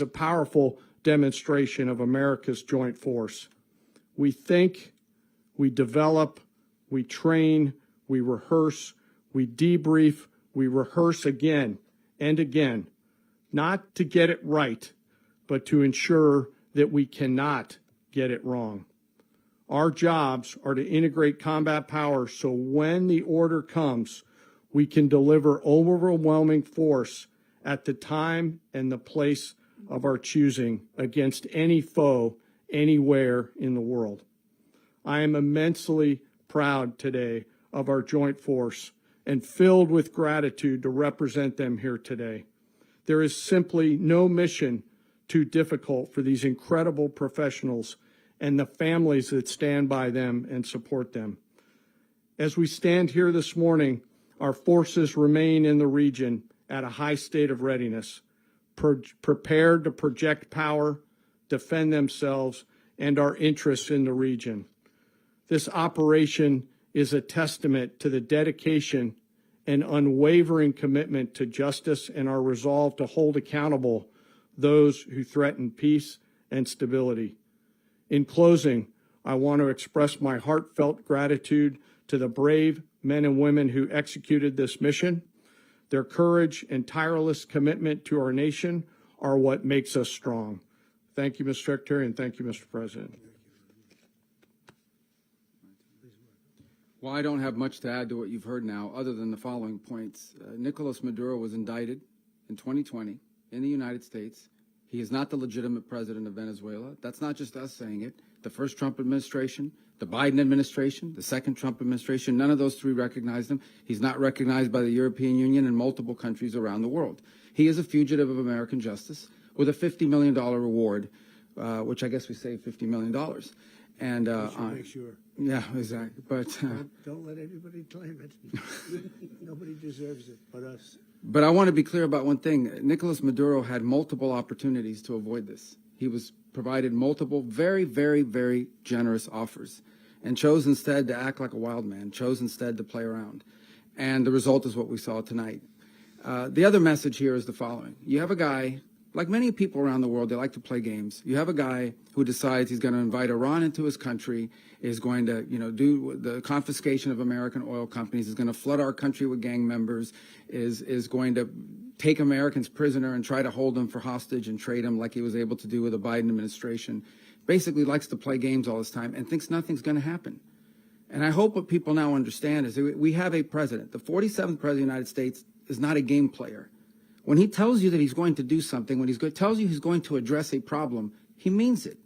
a powerful demonstration of America's joint force. We think, we develop, we train, we rehearse, we debrief, we rehearse again and again, not to get it right, but to ensure that we cannot get it wrong. Our jobs are to integrate combat power so when the order comes, we can deliver overwhelming force at the time and the place of our choosing against any foe anywhere in the world. I am immensely proud today of our joint force and filled with gratitude to represent them here today. There is simply no mission too difficult for these incredible professionals and the families that stand by them and support them. As we stand here this morning, our forces remain in the region at a high state of readiness, prepared to project power, defend themselves, and our interests in the region. This operation is a testament to the dedication and unwavering commitment to justice and our resolve to hold accountable those who threaten peace and stability. In closing, I want to express my heartfelt gratitude to the brave men and women who executed this mission. Their courage and tireless commitment to our nation are what makes us strong. Thank you, Mr. Secretary, and thank you, Mr. President. Well, I don't have much to add to what you've heard now, other than the following points. Nicolas Maduro was indicted in 2020 in the United States. He is not the legitimate president of Venezuela. That's not just us saying it. The first Trump administration, the Biden administration, the second Trump administration, none of those three recognized him. He's not recognized by the European Union and multiple countries around the world. He is a fugitive of American justice with a $50 million reward, which I guess we saved $50 million. And make sure. Yeah, exactly. But don't let anybody claim it. Nobody deserves it but us. But I want to be clear about one thing. Nicolas Maduro had multiple opportunities to avoid this. He was provided multiple very, very, very generous offers and chose instead to act like a wild man, chose instead to play around. And the result is what we saw tonight. The other message here is the following. You have a guy, like many people around the world, they like to play games. You have a guy who decides he's going to invite Iran into his country, is going to, do the confiscation of American oil companies, is going to flood our country with gang members, is going to take Americans prisoner and try to hold them for hostage and trade them like he was able to do with the Biden administration. Basically likes to play games all this time and thinks nothing's going to happen. And I hope what people now understand is that we have a president. The 47th president of the United States is not a game player. When he tells you that he's going to do something, when he tells you he's going to address a problem, he means it.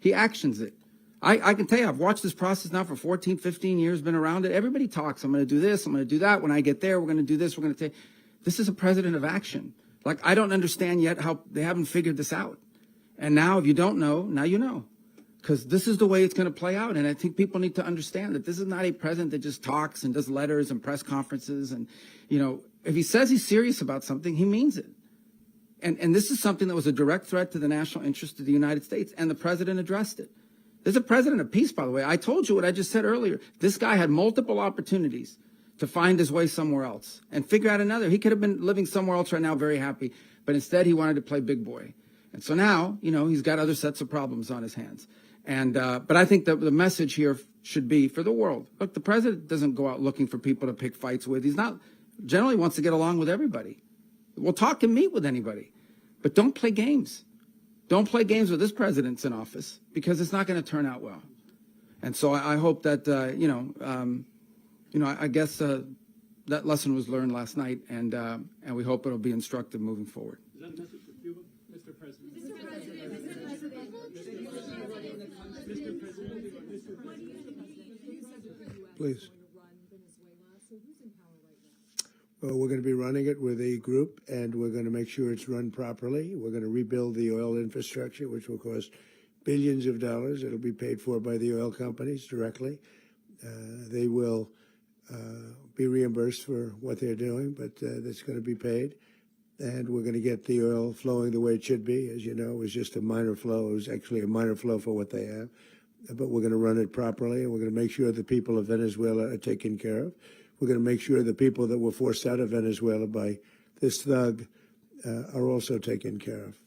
He actions it. I can tell you, I've watched this process now for 14, 15 years, been around it. Everybody talks. I'm going to do this. I'm going to do that. When I get there, we're going to do this. We're going to take. This is a president of action. Like, I don't understand yet how they haven't figured this out. And now, if you don't know, now you know. Because this is the way it's going to play out. And I think people need to understand that this is not a president that just talks and does letters and press conferences. And, if he says he's serious about something, he means it. And this is something that was a direct threat to the national interest of the United States, and the president addressed it. There's a president of peace, by the way. I told you what I just said earlier. This guy had multiple opportunities to find his way somewhere else and figure out another. He could have been living somewhere else right now, very happy, but instead he wanted to play big boy. And so now, he's got other sets of problems on his hands. And but I think that the message here should be for the world. Look, the president doesn't go out looking for people to pick fights with. He's not generally wants to get along with everybody. We'll talk and meet with anybody, but don't play games. Don't play games with this president's in office, because it's not going to turn out well. And so I hope that, I guess that lesson was learned last night, and we hope it'll be instructive moving forward. Is that a message for Cuba, Mr. President? Mr. President. Please. Well, we're going to be running it with a group, and we're going to make sure it's run properly. We're going to rebuild the oil infrastructure, which will cost billions of dollars. It'll be paid for by the oil companies directly. They will be reimbursed for what they're doing, but that's going to be paid. And we're going to get the oil flowing the way it should be. As you know, it was just a minor flow. It was actually a minor flow for what they have. But we're going to run it properly, and we're going to make sure the people of Venezuela are taken care of. We're going to make sure the people that were forced out of Venezuela by this thug are also taken care of.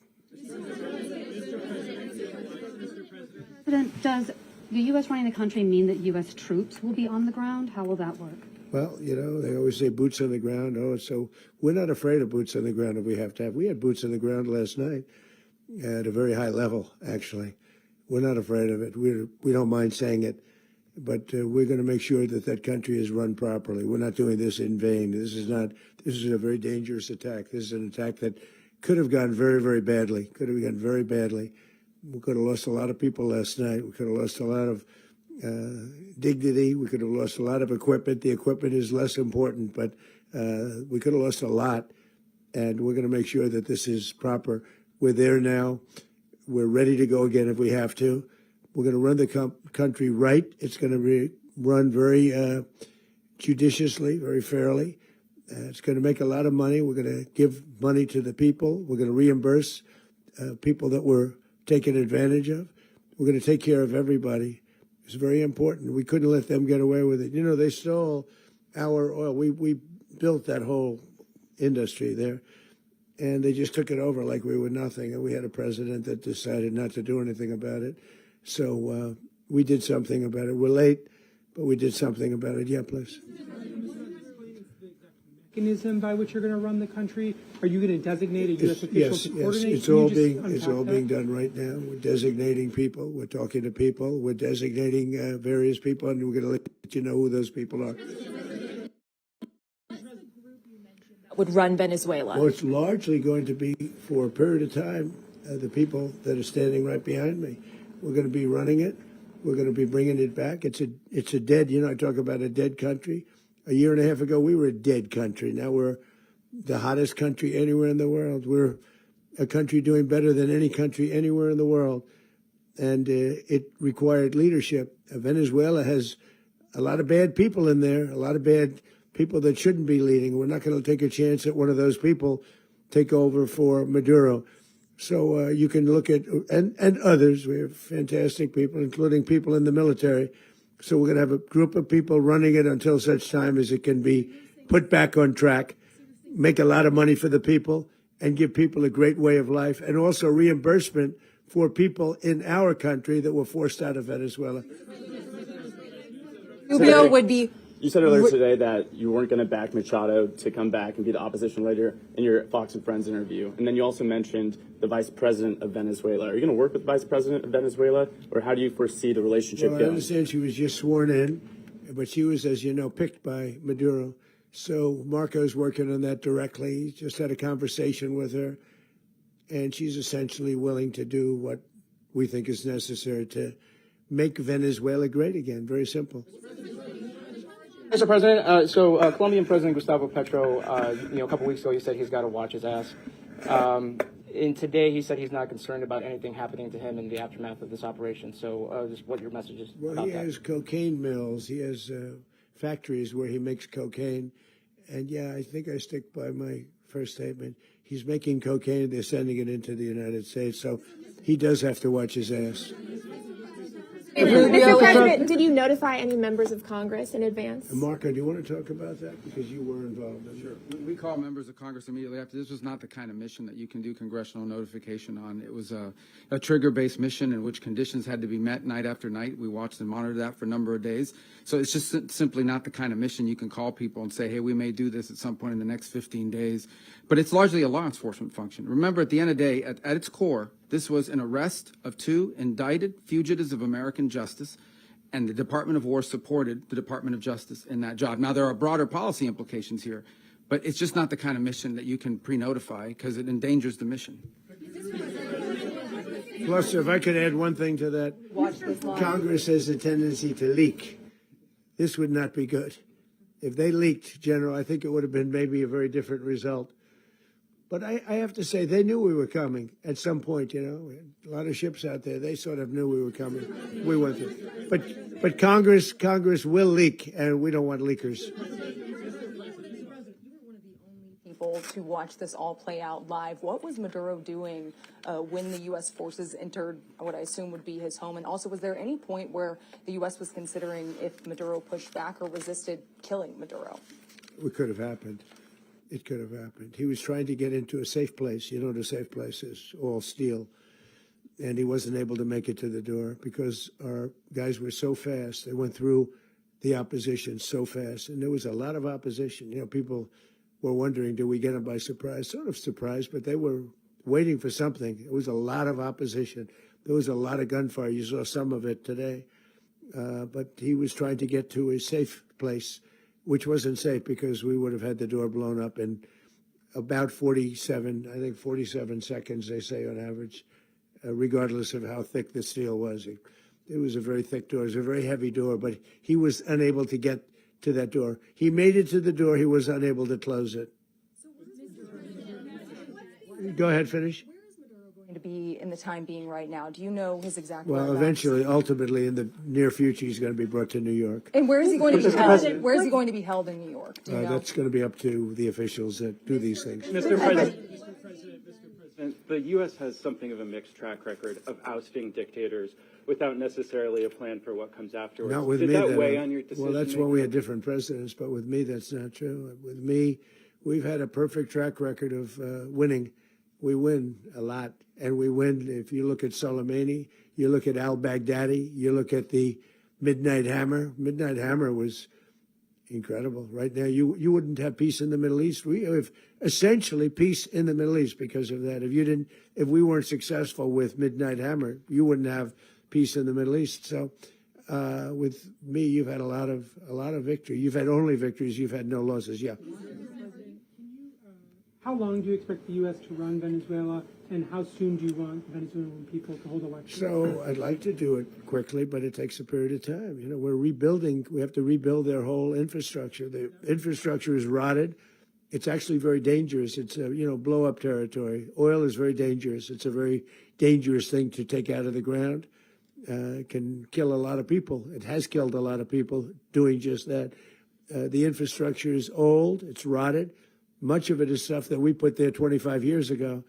President, does the U.S. running the country mean that U.S. troops will be on the ground? How will that work? Well, you know, they always say boots on the ground. Oh, so we're not afraid of boots on the ground if we have to have. We had boots on the ground last night at a very high level, actually. We're not afraid of it. We don't mind saying it, but we're going to make sure that that country is run properly. We're not doing this in vain. This is a very dangerous attack. This is an attack that could have gone very, very badly. Could have gone very badly. We could have lost a lot of people last night. We could have lost a lot of dignity. We could have lost a lot of equipment. The equipment is less important, but we could have lost a lot. And we're going to make sure that this is proper. We're there now. We're ready to go again if we have to. We're going to run the country right. It's going to be run very judiciously, very fairly. It's going to make a lot of money. We're going to give money to the people. We're going to reimburse people that were taken advantage of. We're going to take care of everybody. It's very important. We couldn't let them get away with it. You know, they stole our oil. We built that whole industry there, and they just took it over like we were nothing. And we had a president that decided not to do anything about it. So we did something about it. We're late, but we did something about it. Yeah, please. Mechanism by which you're going to run the country? Are you going to designate a U.S. official Yes, to yes. coordinate? It's Can you all just being unpack that? done right now. We're designating people. We're talking to people. We're designating various people, and we're going to let you know who those people are. Would run Venezuela. Well, it's largely going to be for a period of time the people that are standing right behind me. We're going to be running it. We're going to be bringing it back. It's a dead. You know, I talk about a dead country. A year and a half ago, we were a dead country. Now we're the hottest country anywhere in the world. We're a country doing better than any country anywhere in the world. And it required leadership. Venezuela has a lot of bad people in there, a lot of bad people that shouldn't be leading. We're not going to take a chance that one of those people take over for Maduro. So you can look at, and others. We have fantastic people, including people in the military. So we're going to have a group of people running it until such time as it can be put back on track, make a lot of money for the people, and give people a great way of life, and also reimbursement for people in our country that were forced out of Venezuela. Rubio would be. You said earlier today that you weren't going to back Machado to come back and be the opposition leader in your Fox and Friends interview. And then you also mentioned the vice president of Venezuela. Are you going to work with the vice president of Venezuela, or how do you foresee the relationship Well, I going? understand she was just sworn in, but she was, as you know, picked by Maduro. So Marco's working on that directly. He just had a conversation with her, and she's essentially willing to do what we think is necessary to make Venezuela great again. Very simple. Mr. President, Colombian President Gustavo Petro, a couple weeks ago, he said he's got to watch his ass. And today, he said he's not concerned about anything happening to him in the aftermath of this operation. So, just what your message is Well, about he that. has cocaine mills. He has factories where he makes cocaine. And yeah, I think I stick by my first statement. He's making cocaine. They're sending it into the United States. So he does have to watch his ass. Rubio, Mr. President, did you notify any members of Congress in advance? Marco, do you want to talk about that? Because you were involved in it. Sure. We call members of Congress immediately after. This was not the kind of mission that you can do congressional notification on. It was a trigger-based mission in which conditions had to be met night after night. We watched and monitored that for a number of days. So it's just simply not the kind of mission you can call people and say, hey, we may do this at some point in the next 15 days. But it's largely a law enforcement function. Remember, at the end of the day, at its core, this was an arrest of 2 indicted fugitives of American justice, and the Department of War supported the Department of Justice in that job. Now, there are broader policy implications here, but it's just not the kind of mission that you can pre-notify because it endangers the mission. Plus, if I could add one thing to that, Congress has a tendency to leak. This would not be good. If they leaked, General, I think it would have been maybe a very different result. But I have to say, they knew we were coming at some point, you know. A lot of ships out there, they sort of knew we were coming. We went through. But Congress will leak, and we don't want leakers. people to watch this all play out live. What was Maduro doing when the U.S. forces entered what I assume would be his home? And also, was there any point where the U.S. was considering if Maduro pushed back or resisted killing Maduro? It could have happened. it could have happened. He was trying to get into a safe place. You know what a safe place is, all steel. And he wasn't able to make it to the door because our guys were so fast. They went through the opposition so fast. And there was a lot of opposition. You know, people were wondering, do we get them by surprise? Sort of surprised, but they were waiting for something. It was a lot of opposition. There was a lot of gunfire. You saw some of it today. But he was trying to get to a safe place, which wasn't safe because we would have had the door blown up in about 47 seconds, they say on average, regardless of how thick the steel was. It was a very thick door. It was a very heavy door, but he was unable to get to that door. He made it to the door. He was unable to close it. Go ahead, finish. Going to be in the time being right now? Do you know his exact Well, whereabouts? eventually, ultimately, in the near future, he's going to be brought to New York. And where is he going to be held? Where is he going to be held in New York? Do you know? That's going to be up to the officials that do these things. Mr. President, the U.S. has something of a mixed track record of ousting dictators without necessarily a plan for what comes afterwards. Not with Did me. that weigh on your decision? Well, that's when we had different presidents, but with me, that's not true. With me, we've had a perfect track record of winning. We win a lot, and we win. If you look at Soleimani, you look at al-Baghdadi, you look at the Midnight Hammer. Midnight Hammer was incredible. Right now, you wouldn't have peace in the Middle East. We have essentially peace in the Middle East because of that. If we weren't successful with Midnight Hammer, you wouldn't have peace in the Middle East. So, with me, you've had a lot of victory. You've had only victories. You've had no losses. Yeah. How long do you expect the U.S. to run Venezuela, and how soon do you want Venezuelan people to hold elections? So I'd like to do it quickly, but it takes a period of time. You know, we're rebuilding. We have to rebuild their whole infrastructure. The infrastructure is rotted. It's actually very dangerous. It's blow-up territory. Oil is very dangerous. It's a very dangerous thing to take out of the ground. It can kill a lot of people. It has killed a lot of people doing just that. The infrastructure is old. It's rotted. Much of it is stuff that we put there 25 years ago,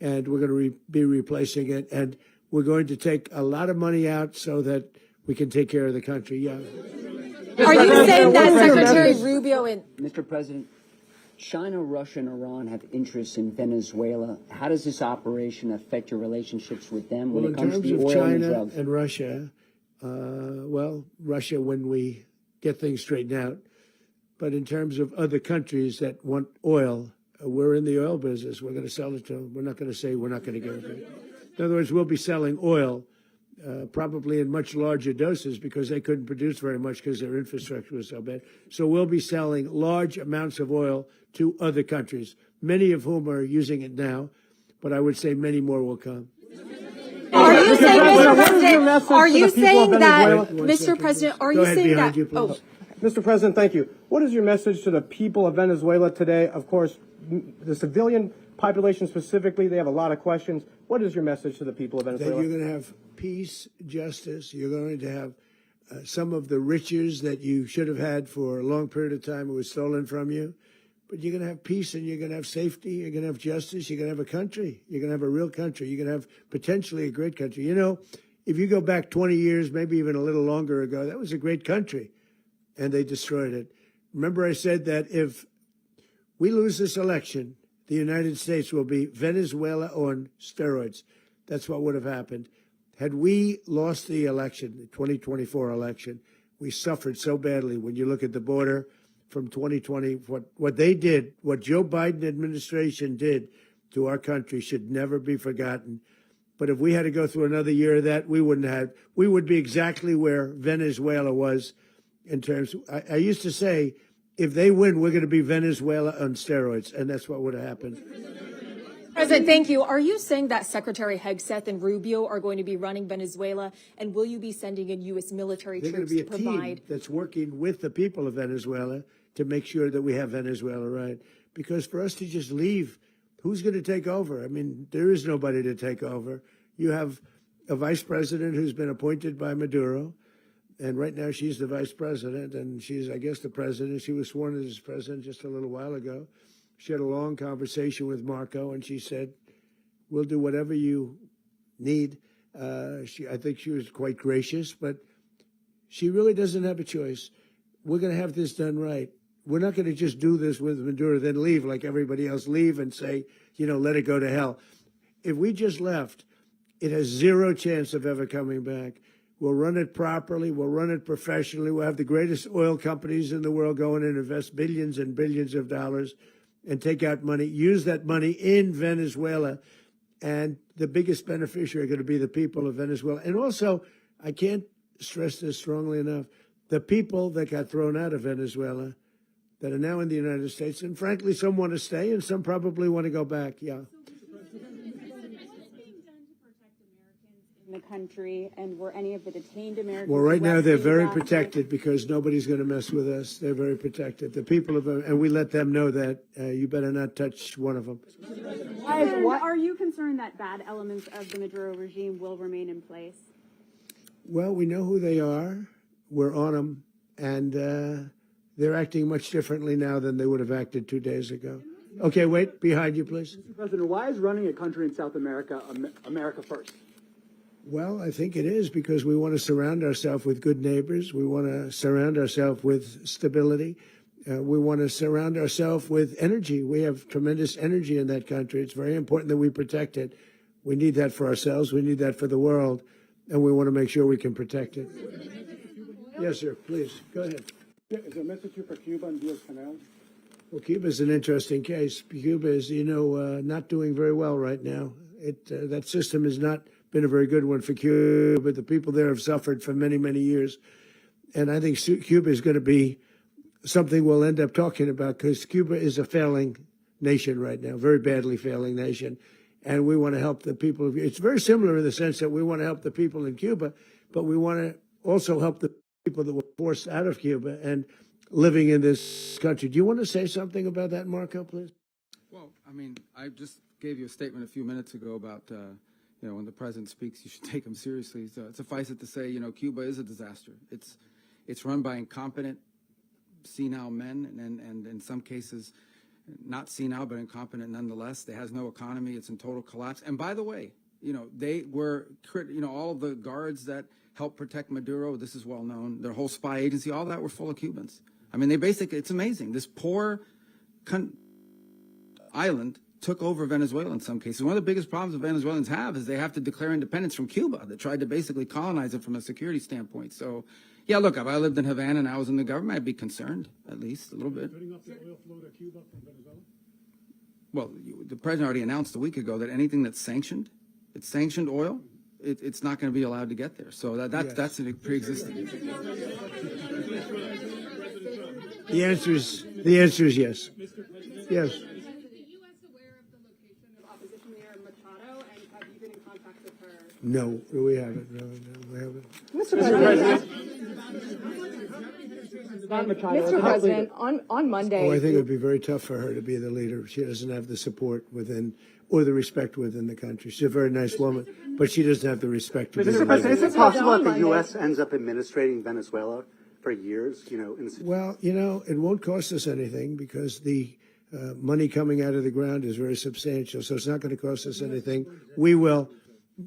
and we're going to be replacing it. And we're going to take a lot of money out so that we can take care of the country. Yeah. Are you saying that Secretary Rubio and Mr. President, China, Russia, and Iran have interests in Venezuela. How does this operation affect your relationships with them when it comes to the oil and China drugs? and Russia, Russia when we get things straightened out. But in terms of other countries that want oil, we're in the oil business. We're going to sell it to them. We're not going to say we're not going to give it to them. In other words, we'll be selling oil probably in much larger doses because they couldn't produce very much because their infrastructure was so bad. So we'll be selling large amounts of oil to other countries, many of whom are using it now, but I would say many more will come. are you saying, Mr. President, are you saying that, Mr. President, are Go you ahead, saying behind that? you, please. Mr. President, thank you. What is your message to the people of Venezuela today? Of course, the civilian population specifically, they have a lot of questions. What is your message to the people of That Venezuela? you're going to have peace, justice. You're going to have some of the riches that you should have had for a long period of time. It was stolen from you. But you're going to have peace and you're going to have safety. You're going to have justice. You're going to have a country. You're going to have a real country. You're going to have potentially a great country. You know, if you go back 20 years, maybe even a little longer ago, that was a great country. And they destroyed it. Remember I said that if we lose this election, the United States will be Venezuela on steroids. That's what would have happened. Had we lost the election, the 2024 election, we suffered so badly. When you look at the border from 2020, what they did, what Joe Biden administration did to our country should never be forgotten. But if we had to go through another year of that, we would be exactly where Venezuela was in terms. I used to say, if they win, we're going to be Venezuela on steroids, and that's what would have happened. President, thank you. Are you saying that Secretary Hegseth and Rubio are going to be running Venezuela, and will you be sending in U.S. military They're going troops to be to a team provide? that's working with the people of Venezuela to make sure that we have Venezuela right. Because for us to just leave, who's going to take over? I mean, there is nobody to take over. You have a vice president who's been appointed by Maduro. And right now she's the vice president, and she's, I guess, the president. She was sworn in as president just a little while ago. She had a long conversation with Marco, and she said, we'll do whatever you need. I think she was quite gracious, but she really doesn't have a choice. We're going to have this done right. We're not going to just do this with Maduro, then leave like everybody else, leave and say, let it go to hell. If we just left, it has zero chance of ever coming back. We'll run it properly. We'll run it professionally. We'll have the greatest oil companies in the world go in and invest billions and billions of dollars and take out money, use that money in Venezuela. And the biggest beneficiary are going to be the people of Venezuela. And also, I can't stress this strongly enough, the people that got thrown out of Venezuela that are now in the United States, and frankly, some want to stay and some probably want to go back. Yeah. In the country, and were any of the detained Americans? Well, right now they're very arrested? protected because nobody's going to mess with us. They're very protected. The people of, and we let them know that you better not touch one of them. And are you concerned that bad elements of the Maduro regime will remain in place? Well, we know who they are. We're on them, and they're acting much differently now than they would have acted 2 days ago. Okay, wait, behind you, please. Mr. President, why is running a country in South America America first? Well, I think it is because we want to surround ourselves with good neighbors. We want to surround ourselves with stability. We want to surround ourselves with energy. We have tremendous energy in that country. It's very important that we protect it. We need that for ourselves. We need that for the world. And we want to make sure we can protect it. Yes, sir. Please, go ahead. Is a message here for Cuba and Diaz-Canel? Well, Cuba is an interesting case. Cuba is, not doing very well right now. That system has not been a very good one for Cuba. The people there have suffered for many, many years. And I think Cuba is going to be something we'll end up talking about because Cuba is a failing nation right now, very badly failing nation. And we want to help the people. It's very similar in the sense that we want to help the people in Cuba, but we want to also help the people that were forced out of Cuba and living in this country. Do you want to say something about that, Marco, please? Well, I mean, I just gave you a statement a few minutes ago about, when the president speaks, you should take him seriously. So suffice it to say, Cuba is a disaster. It's run by incompetent, senile men, and in some cases, not senile, but incompetent nonetheless. It has no economy. It's in total collapse. And by the way, they were, all of the guards that helped protect Maduro, this is well known, their whole spy agency, all that were full of Cubans. I mean, it's amazing. This poor island took over Venezuela in some cases. One of the biggest problems the Venezuelans have is they have to declare independence from Cuba. They tried to basically colonize it from a security standpoint. So, yeah, look, if I lived in Havana and I was in the government, I'd be concerned, at least a little bit. Cutting off the oil flow to Cuba from Venezuela? Well, the president already announced a week ago that anything that's sanctioned, it's sanctioned oil, it's not going to be allowed to get there. So that's a pre-existing. The answer is yes. Yes. No, we haven't. No, we haven't. Mr. President, on Monday. Oh, I think it would be very tough for her to be the leader. She doesn't have the support within or the respect within the country. She's a very nice woman, but she doesn't have the respect. Mr. President, is it possible that the U.S. ends up administrating Venezuela for years? Well, it won't cost us anything because the money coming out of the ground is very substantial. So it's not going to cost us anything. We will.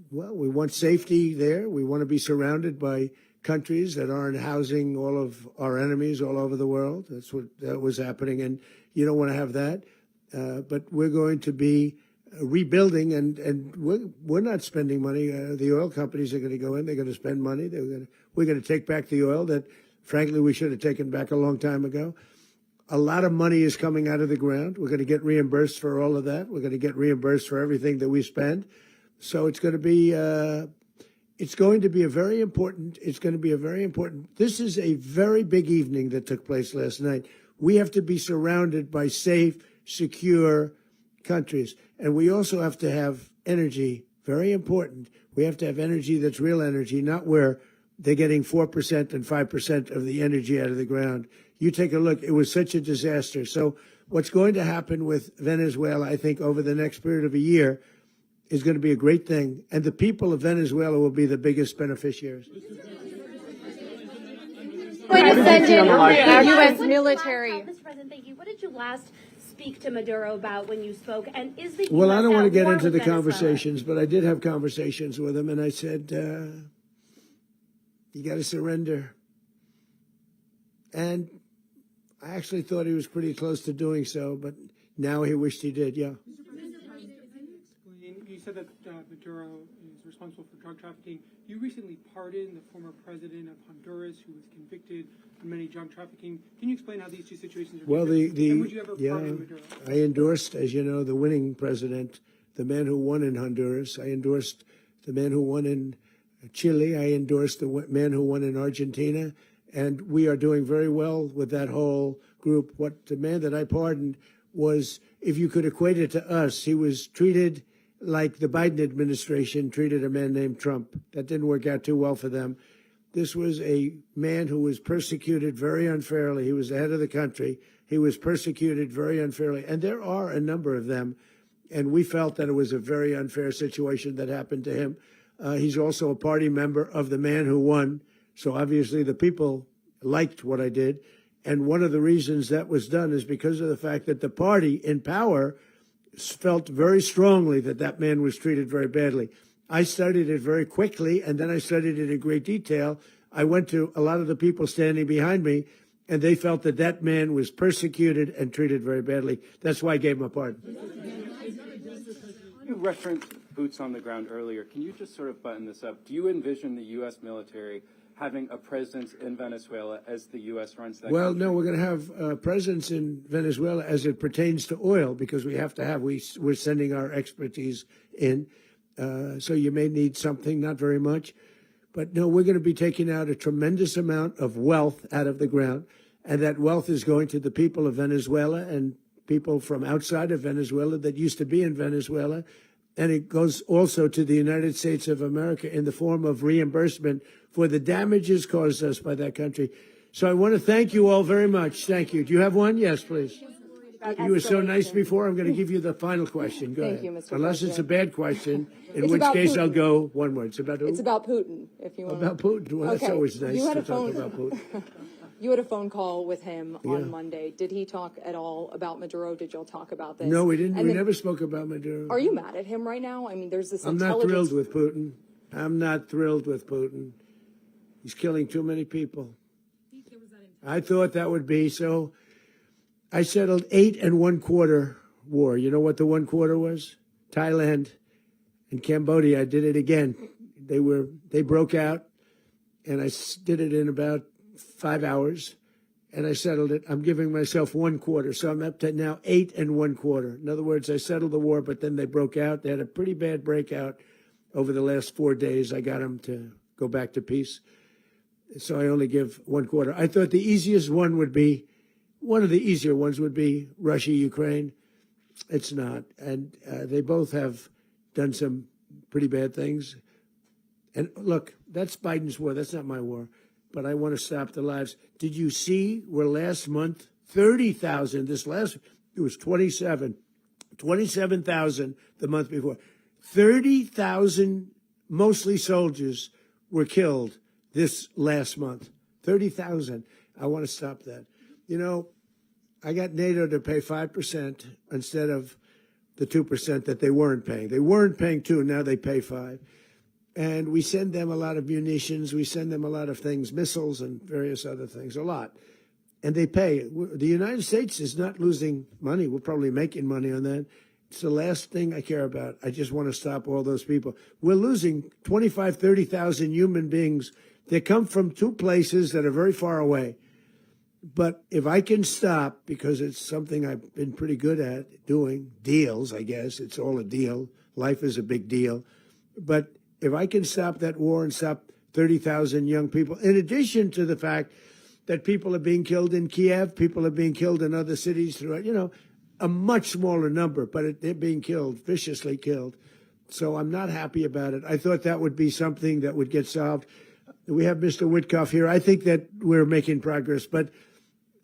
Well, we want safety there. We want to be surrounded by countries that aren't housing all of our enemies all over the world. That's what was happening, and you don't want to have that. But we're going to be rebuilding, and we're not spending money. The oil companies are going to go in. They're going to spend money. We're going to take back the oil that, frankly, we should have taken back a long time ago. A lot of money is coming out of the ground. We're going to get reimbursed for all of that. We're going to get reimbursed for everything that we spend. So it's going to be a very important. This is a very big evening that took place last night. We have to be surrounded by safe, secure countries, and we also have to have energy. Very important. We have to have energy that's real energy, not where they're getting 4% and 5% of the energy out of the ground. You take a look. It was such a disaster. So what's going to happen with Venezuela, I think, over the next period of a year, is going to be a great thing, and the people of Venezuela will be the biggest beneficiaries. Going to send in U.S. military. Mr. President, thank you. What did you last speak to Maduro about when you spoke? And is the Well, US I don't want to get war into with the Venezuela? conversations, but I did have conversations with him, and I said, you got to surrender. And I actually thought he was pretty close to doing so, but now he wished he did, yeah. You said that Maduro is responsible for drug trafficking. You recently pardoned the former president of Honduras, who was convicted of many drug trafficking. Can you explain how these two situations are Well, different? And would you ever pardon Maduro? I endorsed, as you know, the winning president, the man who won in Honduras. I endorsed the man who won in Chile. I endorsed the man who won in Argentina. And we are doing very well with that whole group. What the man that I pardoned was, if you could equate it to us, he was treated like the Biden administration treated a man named Trump. That didn't work out too well for them. This was a man who was persecuted very unfairly. He was the head of the country. He was persecuted very unfairly. And there are a number of them. And we felt that it was a very unfair situation that happened to him. He's also a party member of the man who won. So obviously the people liked what I did. And one of the reasons that was done is because of the fact that the party in power felt very strongly that that man was treated very badly. I studied it very quickly, and then I studied it in great detail. I went to a lot of the people standing behind me, and they felt that that man was persecuted and treated very badly. That's why I gave him a pardon. You referenced boots on the ground earlier. Can you just sort of button this up? Do you envision the U.S. military having a presence in Venezuela as the U.S. runs that Well, country? no, we're going to have a presence in Venezuela as it pertains to oil, because we have to have, we're sending our expertise in. So you may need something, not very much. But no, we're going to be taking out a tremendous amount of wealth out of the ground. And that wealth is going to the people of Venezuela and people from outside of Venezuela that used to be in Venezuela. And it goes also to the United States of America in the form of reimbursement for the damages caused us by that country. So I want to thank you all very much. Thank you. Do you have one? Yes, please. You were so nice before. I'm going to give you the final question. Go Thank ahead. you, Mr. Unless it's a President. bad question, in It's which about case I'll Putin. go one word. It's about who? It's about Putin, if you want. About Putin. Well, that's Okay. always nice You had to a talk phone- about Putin. You had a phone call with him Yeah. on Monday. Did he talk at all about Maduro? Did y'all talk about this? No, we didn't. And We then- never spoke about Maduro. Are you mad at him right now? I mean, there's this I'm not intelligence. thrilled with Putin. I'm not thrilled with Putin. He's killing too many people. I thought that would be so. I settled 8 1/4 war. You know what the 1/4 was? Thailand and Cambodia. I did it again. They broke out, and I did it in about 5 hours, and I settled it. I'm giving myself 1/4, so I'm up to now 8 1/4. In other words, I settled the war, but then they broke out. They had a pretty bad breakout over the last 4 days. I got them to go back to peace. So I only give 1/4. I thought the easiest one would be, one of the easier ones would be Russia, Ukraine. It's not. And they both have done some pretty bad things. And look, that's Biden's war. That's not my war. But I want to stop the lives. Did you see where last month, 30,000, it was 27,000 the month before. 30,000, mostly soldiers, were killed this last month. 30,000. I want to stop that. You know, I got NATO to pay 5% instead of the 2% that they weren't paying. They weren't paying 2, now they pay 5. And we send them a lot of munitions. We send them a lot of things, missiles and various other things, a lot. And they pay. The United States is not losing money. We're probably making money on that. It's the last thing I care about. I just want to stop all those people. We're losing 25, 30,000 human beings. They come from 2 places that are very far away. But if I can stop, because it's something I've been pretty good at doing, deals, I guess. It's all a deal. Life is a big deal. But if I can stop that war and stop 30,000 young people, in addition to the fact that people are being killed in Kiev, people are being killed in other cities throughout, you know, a much smaller number, but they're being killed, viciously killed. So I'm not happy about it. I thought that would be something that would get solved. We have Mr. Witkoff here. I think that we're making progress, but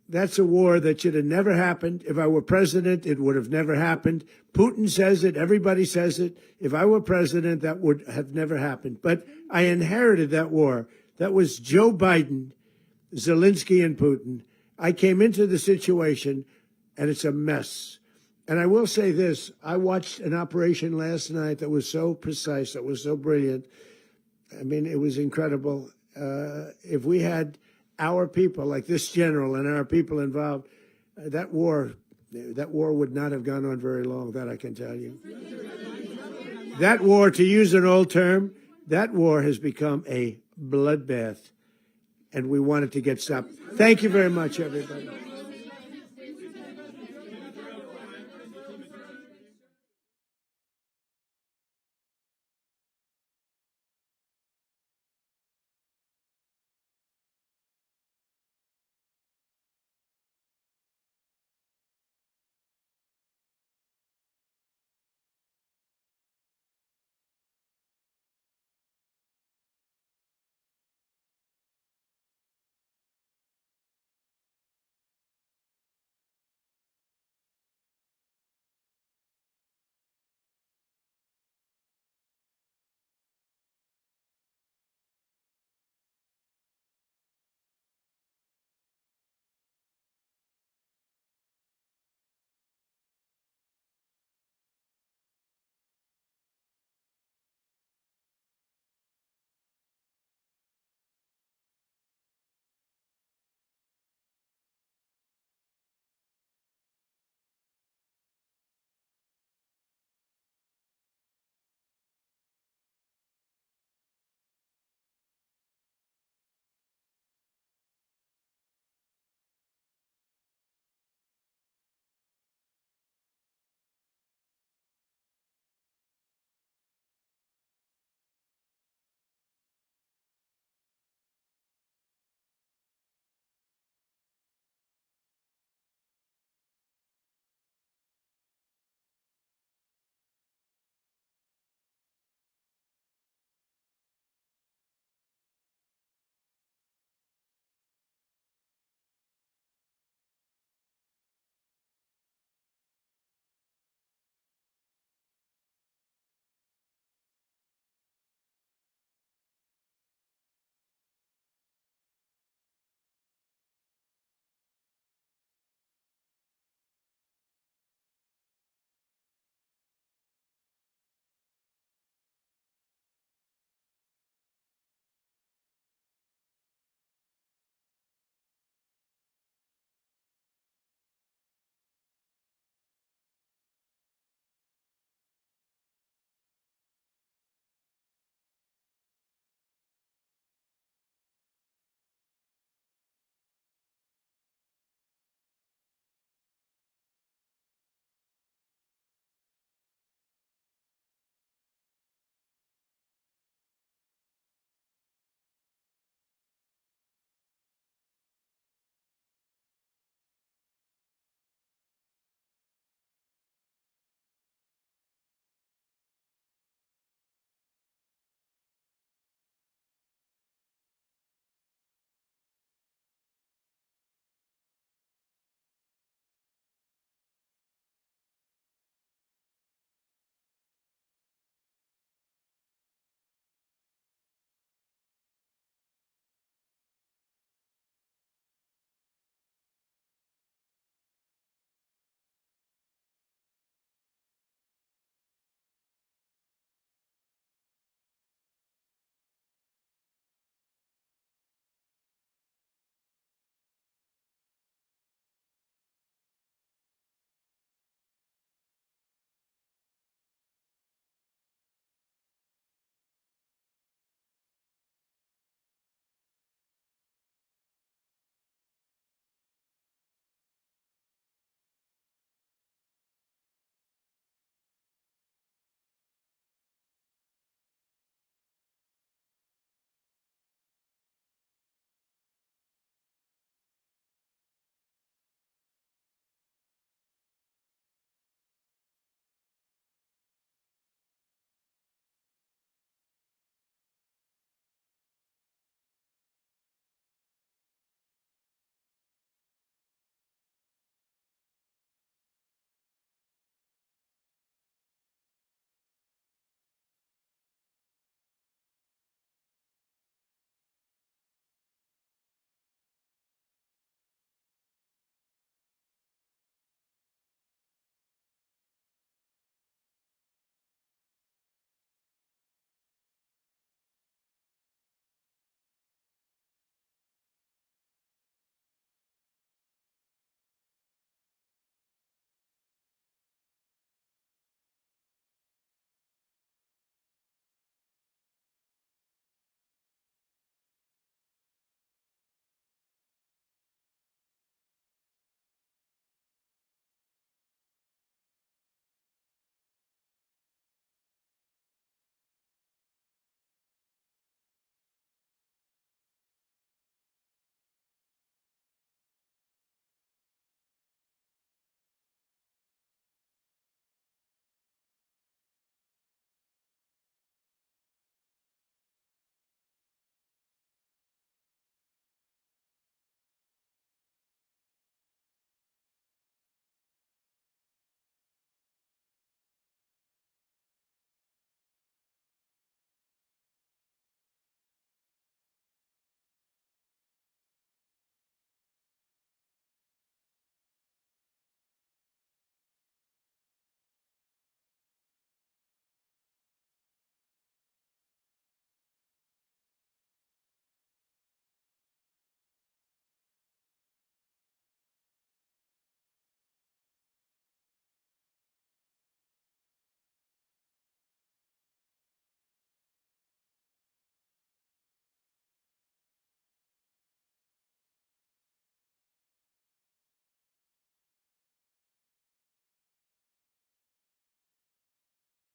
that's a war that should have never happened. If I were president, it would have never happened. Putin says it. Everybody says it. If I were president, that would have never happened. But I inherited that war. That was Joe Biden, Zelensky, and Putin. I came into the situation, and it's a mess. And I will say this. I watched an operation last night that was so precise, that was so brilliant. I mean, it was incredible. If we had our people, like this general and our people involved, that war would not have gone on very long, that I can tell you. That war, to use an old term, that war has become a bloodbath, and we want it to get stopped. Thank you very much, everybody.